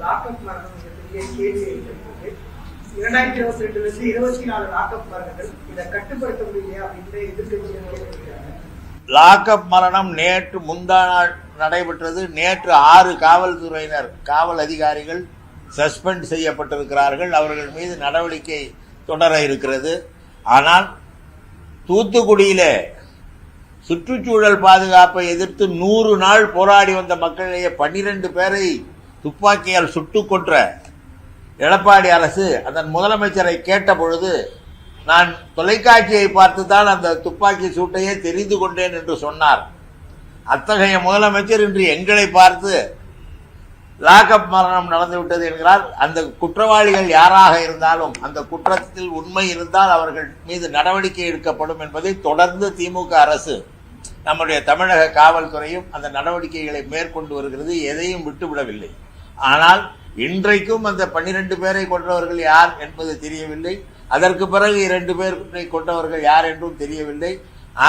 Lockup மரணம் மிகப்பெரிய கேள்வி எழுந்திருக்கு. 2022 24 லாக்அப் மரணங்கள் இதை கட்டுப்படுத்த முடியலையா அப்படின்னு எதிர்கட்சிகள் கேட்டிருக்கிறாங்க. லாக்அப் மரணம் நேற்று முந்தா நாள் நடைபெற்றது. நேற்று 6 காவல்துறையினர் காவல் அதிகாரிகள் சஸ்பெண்ட் செய்யப்பட்டிருக்கிறார்கள். அவர்கள் மீது நடவடிக்கை தொடர இருக்கிறது. ஆனால் தூத்துக்குடியிலே சுற்றுச்சூழல் பாதுகாப்பை எதிர்த்து 100 நாள் போராடி வந்த மக்களிடையே 12 பேரை துப்பாக்கியால் சுட்டுக் கொன்ற எடப்பாடி அரசு அதன் முதலமைச்சரை கேட்ட பொழுது, நான் தொலைக்காட்சியை பார்த்துதான் அந்த துப்பாக்கி சூட்டையே தெரிந்து கொண்டேன் என்று சொன்னார். அத்தகைய முதலமைச்சர் இன்று எங்களை பார்த்து லாக்அப் மரணம் நடந்துவிட்டது என்கிறார். அந்த குற்றவாளிகள் யாராக இருந்தாலும் அந்த குற்றத்தில் உண்மை இருந்தால் அவர்கள் மீது நடவடிக்கை எடுக்கப்படும் என்பதை தொடர்ந்து திமுக அரசு, நம்முடைய தமிழக காவல்துறையும் அந்த நடவடிக்கைகளை மேற்கொண்டு வருகிறது. எதையும் விட்டுவிடவில்லை. ஆனால் இன்றைக்கும் அந்த 12 பேரை கொண்டவர்கள் யார் என்பது தெரியவில்லை. அதற்கு பிறகு 2 பேரை கொண்டவர்கள் யார் என்றும் தெரியவில்லை.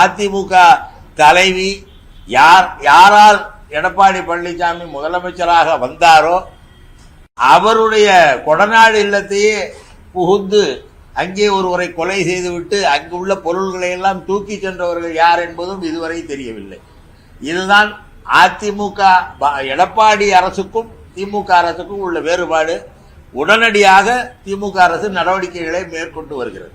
அதிமுக தலைவி யாரால் எடப்பாடி பழனிசாமி முதலமைச்சராக வந்தாரோ அவருடைய கொடநாடு இல்லத்தையே புகுந்து அங்கே ஒருவரை கொலை செய்துவிட்டு அங்குள்ள பொருள்களை எல்லாம் தூக்கி சென்றவர்கள் யார் என்பதும் இதுவரை தெரியவில்லை. இதுதான் அதிமுக எடப்பாடி அரசுக்கும் திமுக அரசுக்கும் உள்ள வேறுபாடு. உடனடியாக திமுக அரசு நடவடிக்கைகளை மேற்கொண்டு வருகிறது.